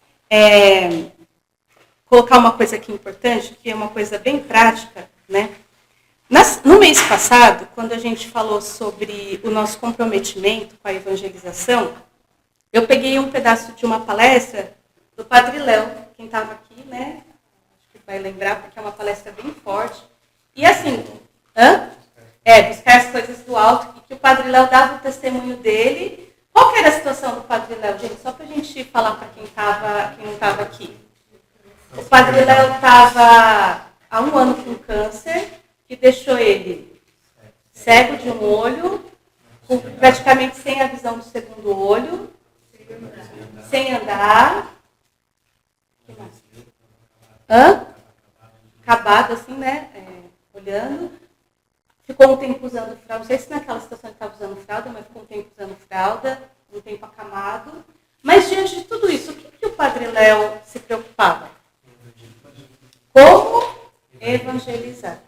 Speaker 1: colocar uma coisa aqui importante, que é uma coisa bem prática, né? No mês passado, quando a gente falou sobre o nosso comprometimento com a evangelização, eu peguei um pedaço de uma palestra do Padre Léo, quem estava aqui, né? Acho que vai lembrar, porque é uma palestra bem forte. E assim, buscar as coisas do alto, e que o Padre Léo dava o testemunho dele. Qual que era a situação do Padre Léo, gente? Só para a gente falar para quem não estava aqui. O Padre Léo estava há 1 ano com câncer, que deixou ele cego de um olho, praticamente sem a visão do segundo olho, sem andar. Acabado assim, né? Olhando. Ficou um tempo usando fralda. Não sei se naquela situação ele estava usando fralda, mas ficou um tempo usando fralda, um tempo acamado. Mas diante de tudo isso, o que o Padre Léo se preocupava? Como evangelizar.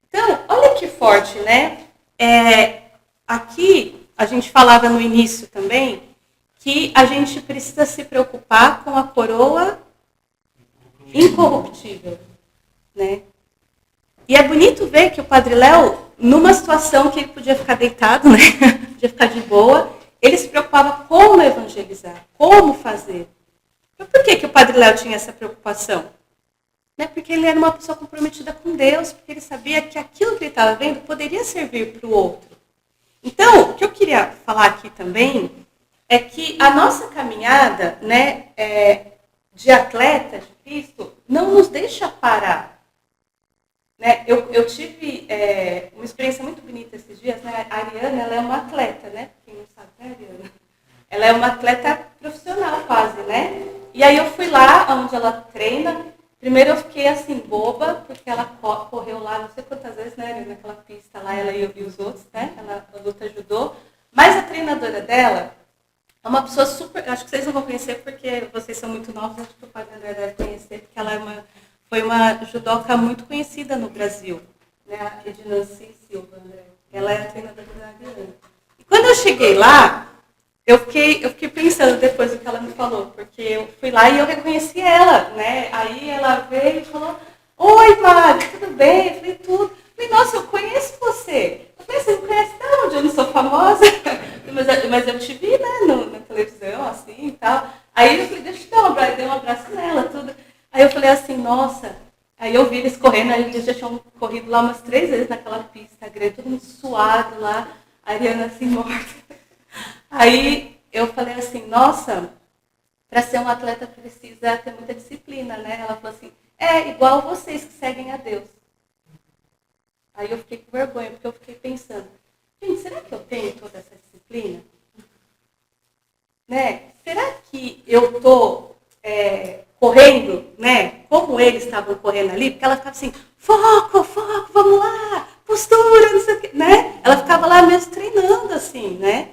Speaker 1: Então, olha que forte, né? Aqui, a gente falava no início também, que a gente precisa se preocupar com a coroa incorruptível, né? E é bonito ver que o Padre Léo, numa situação que ele podia ficar deitado, né? Podia ficar de boa, ele se preocupava como evangelizar, como fazer. Mas por que o Padre Léo tinha essa preocupação? Né? Porque ele era uma pessoa comprometida com Deus, porque ele sabia que aquilo que ele estava vendo poderia servir para o outro. Então, o que eu queria falar aqui também é que a nossa caminhada, né, de atleta de Cristo não nos deixa parar. Né? Eu tive uma experiência muito bonita esses dias. Né? A Ariana, ela é uma atleta, né? Quem não sabe, né, Ariana? Ela é uma atleta profissional quase, né? E aí eu fui lá onde ela treina. Primeiro eu fiquei assim, boba, porque ela correu lá não sei quantas vezes, né, naquela pista lá, ela e os outros, né? Ela luta judô. Mas a treinadora dela é uma pessoa super... Acho que vocês não vão conhecer porque vocês são muito novos, acho que o Padre André deve conhecer, porque ela foi uma judoca muito conhecida no Brasil, né? A Ednancy Silva, André. Ela é a treinadora da Ariana. E quando eu cheguei lá, eu fiquei pensando depois do que ela me falou, porque eu fui lá e eu reconheci ela, né? Aí ela veio e falou, oi, Mari, tudo bem? Eu falei, tudo. Eu falei, nossa, eu conheço você. Eu falei, você me conhece de onde? Eu não sou famosa. Mas eu te vi, né, na televisão, assim e tal. Aí eu falei, deixa eu dar um abraço, dei um abraço nela, tudo. Aí eu falei assim, nossa. Aí eu vi eles correndo, aí eles já tinham corrido lá umas 3 vezes naquela pista grande, todo mundo suado lá, a Ariana assim, morta. Aí eu falei assim, nossa, para ser um atleta precisa ter muita disciplina, né? Ela falou assim, igual vocês que seguem a Deus. Aí eu fiquei com vergonha, porque eu fiquei pensando, gente, será que eu tenho toda essa disciplina? Né? Será que eu estou correndo, né? Como eles estavam correndo ali? Porque ela ficava assim, foco, vamos lá, postura, não sei o quê, né? Ela ficava lá mesmo treinando assim, né?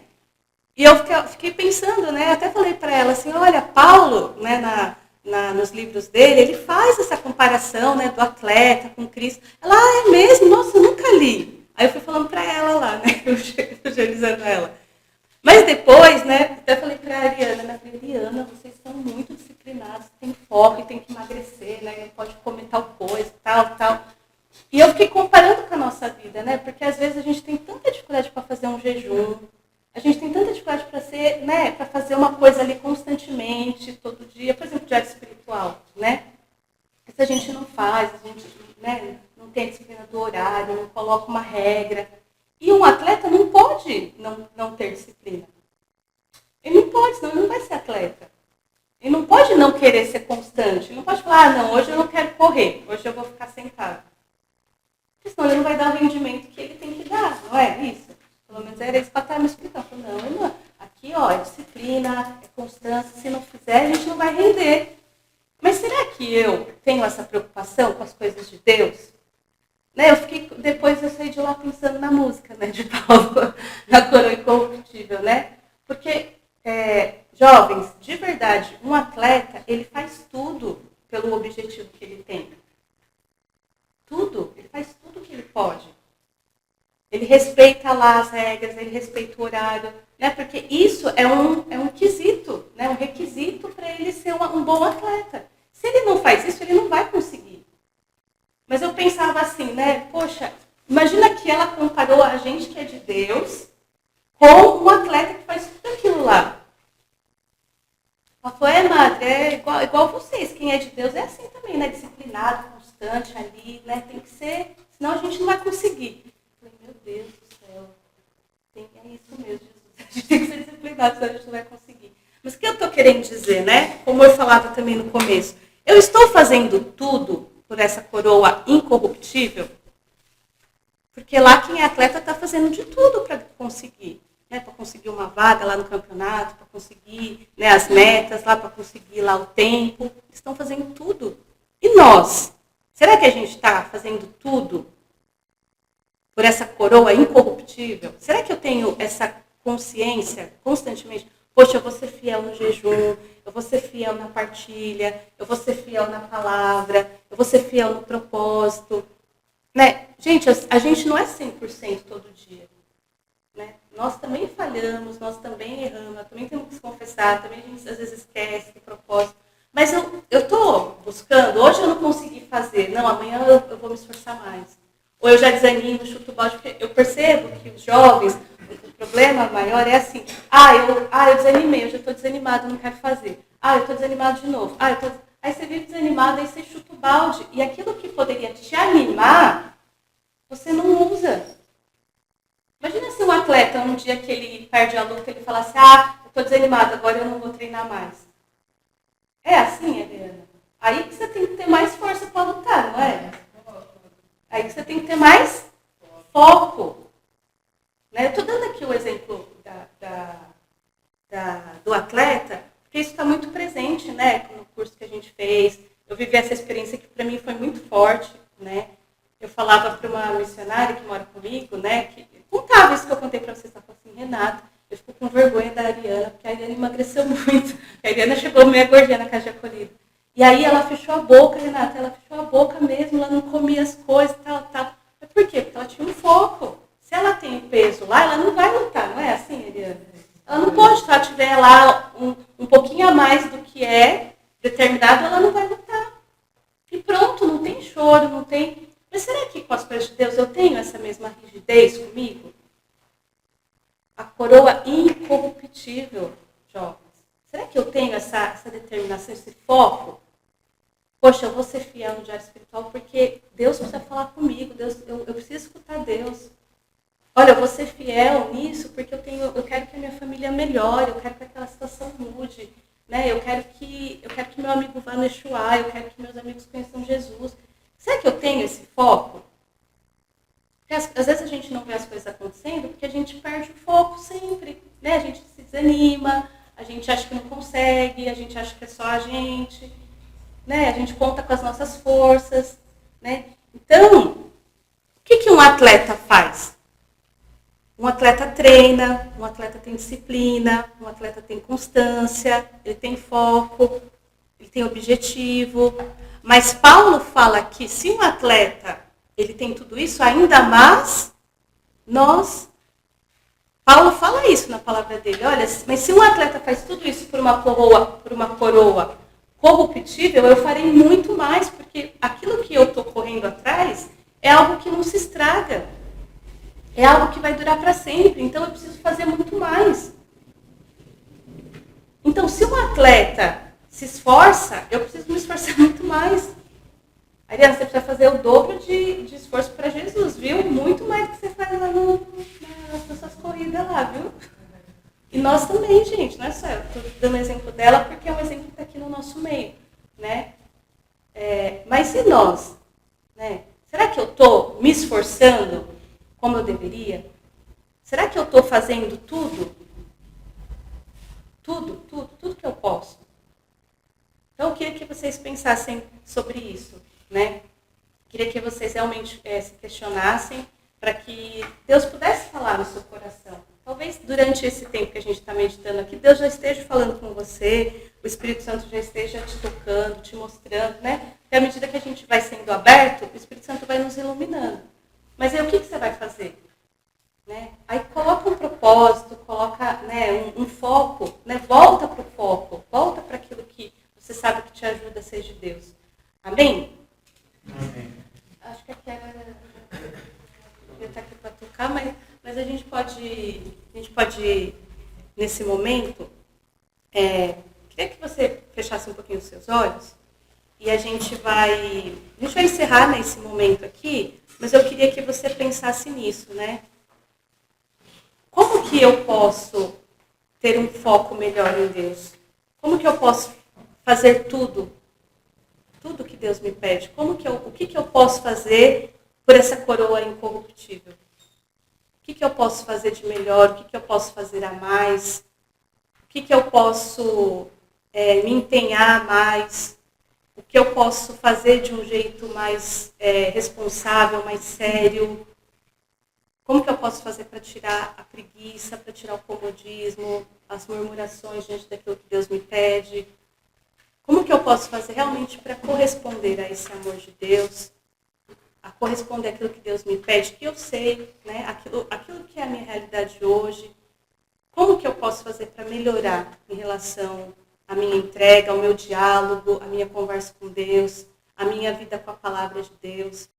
Speaker 1: E eu fiquei pensando, né? Até falei para ela assim, olha, Paulo, né, no nos livros dele, ele faz essa comparação, né, do atleta com Cristo. Ela, é mesmo? Nossa, eu nunca li. Aí eu fui falando para ela lá, né, evangelizando ela. Mas depois, né, até falei para a Ariana, né, Ariana, vocês são muito disciplinados, tem foco e tem que emagrecer, né, não pode comer tal coisa, tal. E eu fiquei comparando com a nossa vida, né, porque às vezes a gente tem tanta dificuldade para fazer um jejum, a gente tem tanta dificuldade para ser, né, para fazer uma coisa ali constantemente, todo dia, por exemplo, diário espiritual, né? Se a gente não faz, a gente, né, não tem a disciplina do horário, não coloca uma regra. E um atleta não pode não ter disciplina. Ele não pode, senão ele não vai ser atleta. Ele não pode não querer ser constante. Ele não pode falar, não, hoje eu não quero correr, hoje eu vou ficar sentado. Porque senão ele não vai dar o rendimento que ele tem que dar, não é isso? Pelo menos era isso que ela estava me explicando. Não, aqui ó, é disciplina, é constância, se não fizer a gente não vai render. Mas será que eu tenho essa preocupação com as coisas de Deus? Né, depois eu saí de lá pensando na música, né, de Paulo, na Coroa Incorruptível, né? Porque, jovens, de verdade, um atleta, ele faz tudo pelo objetivo que ele tem. Tudo, ele faz tudo que ele pode. Ele respeita lá as regras, ele respeita o horário, né? Porque isso é um quesito, né? Um requisito para ele ser um bom atleta. Se ele não faz isso, ele não vai conseguir. Mas eu pensava assim, né? Poxa, imagina que ela comparou a gente que é de Deus com um atleta que faz tudo aquilo lá. Ela falou, madre, é igual vocês. Quem é de Deus é assim também, né? Disciplinado, constante ali, né? Tem que ser, senão a gente não vai conseguir. Meu Deus do céu, é isso mesmo, Jesus. A gente tem que ser disciplinado, senão a gente não vai conseguir. Mas o que eu estou querendo dizer, né? Como eu falava também no começo, eu estou fazendo tudo por essa coroa incorruptível, porque lá quem é atleta está fazendo de tudo para conseguir, né? Para conseguir uma vaga lá no campeonato, para conseguir, né, as metas lá, para conseguir lá o tempo. Eles estão fazendo tudo. E nós? Será que a gente está fazendo tudo por essa coroa incorruptível? Será que eu tenho essa consciência constantemente? Poxa, eu vou ser fiel no jejum, eu vou ser fiel na partilha, eu vou ser fiel na palavra, eu vou ser fiel no propósito. Né? Gente, a gente não é 100% todo dia. Né? Nós também falhamos, nós também erramos, nós também temos que se confessar, também a gente às vezes esquece do propósito. Mas eu estou buscando, hoje eu não consegui fazer, não, amanhã eu vou me esforçar mais. Ou eu já desanimo, chuto o balde, porque eu percebo que os jovens, o problema maior é assim, eu desanimei, eu já estou desanimado, não quero fazer. Eu estou desanimado de novo. Aí você vive desanimado, aí você chuta o balde. E aquilo que poderia te animar, você não usa. Imagina se um atleta, um dia que ele perde a luta, ele fala assim, eu estou desanimado, agora eu não vou treinar mais. É assim, Eliana? Aí que você tem que ter mais força para lutar, não é? Aí que você tem que ter mais foco. Né? Eu estou dando aqui o exemplo do atleta, porque isso está muito presente, né, no curso que a gente fez. Eu vivi essa experiência que para mim foi muito forte. Né? Eu falava para uma missionária que mora comigo, né, que contava isso que eu contei para vocês, ela falou assim, Renata, eu fico com vergonha da Ariana, porque a Ariana emagreceu muito. A Ariana chegou meio gordinha na casa de acolhida. E aí ela fechou a boca, Renata, ela fechou a boca mesmo, ela não comia as coisas, tal. Mas por quê? Porque ela tinha um foco. Se ela tem peso lá, ela não vai lutar, não é assim, Ariana? Ela não pode, se ela tiver lá um pouquinho a mais do que é determinado, ela não vai lutar. E pronto, não tem choro, não tem... Mas será que com as coisas de Deus eu tenho essa mesma rigidez comigo? A coroa incorruptível, jovens. Será que eu tenho essa determinação, esse foco? Poxa, eu vou ser fiel no diário espiritual porque Deus precisa falar comigo, eu preciso escutar Deus. Olha, eu vou ser fiel nisso porque eu quero que a minha família melhore, eu quero que aquela situação mude. Né? Eu quero que meu amigo vá no Yeshua, eu quero que meus amigos conheçam Jesus. Será que eu tenho esse foco? Porque às vezes a gente não vê as coisas acontecendo porque a gente perde o foco sempre. Né? A gente se desanima, a gente acha que não consegue, a gente acha que é só a gente. Né? A gente conta com as nossas forças. Né? Então, o que um atleta faz? Um atleta treina, um atleta tem disciplina, um atleta tem constância, ele tem foco. ele tem objetivo. Mas Paulo fala que se um atleta ele tem tudo isso, ainda mais nós. Paulo fala isso na palavra dele. Olha, mas se um atleta faz tudo isso por uma coroa corruptível, eu farei muito mais, porque aquilo que eu estou correndo atrás é algo que não se estraga. É algo que vai durar para sempre. Então eu preciso fazer muito mais. Então, se um atleta se esforça, eu preciso me esforçar muito mais. Ariana, você precisa fazer o dobro de esforço para Jesus, viu? Muito mais do que você faz lá nas suas corridas lá, viu? E nós também, gente, não é só eu. Estou dando exemplo dela porque é um exemplo que está aqui no nosso meio, né? Mas e nós? Né? Será que eu estou me esforçando como eu deveria? Será que eu estou fazendo tudo? Tudo que eu posso? Então, eu queria que vocês pensassem sobre isso, né? Queria que vocês realmente se questionassem para que Deus pudesse falar no seu coração. Talvez durante esse tempo que a gente está meditando aqui, Deus já esteja falando com você, o Espírito Santo já esteja te tocando, te mostrando, né? E à medida que a gente vai sendo aberto, o Espírito Santo vai nos iluminando. Mas aí o que você vai fazer? Né? Aí coloca um propósito, coloca, né, um foco, né? Volta para o foco, volta para aquilo que você sabe que te ajuda a ser de Deus. Amém?
Speaker 2: Amém.
Speaker 1: Acho que aqui agora eu estar aqui para tocar, mas a gente pode nesse momento, queria que você fechasse um pouquinho os seus olhos e a gente vai encerrar nesse momento aqui, mas eu queria que você pensasse nisso, né? Como que eu posso ter um foco melhor em Deus? Como que eu posso fazer tudo que Deus me pede? O que eu posso fazer por essa coroa incorruptível? O que eu posso fazer de melhor? O que eu posso fazer a mais? O que eu posso me empenhar mais? O que eu posso fazer de um jeito mais responsável, mais sério? Como que eu posso fazer para tirar a preguiça, para tirar o comodismo, as murmurações diante daquilo que Deus me pede? Como que eu posso fazer realmente para corresponder a esse amor de Deus? A corresponder àquilo que Deus me pede, que eu sei, né? Aquilo que é a minha realidade hoje. Como que eu posso fazer para melhorar em relação à minha entrega, ao meu diálogo, à minha conversa com Deus, à minha vida com a palavra de Deus?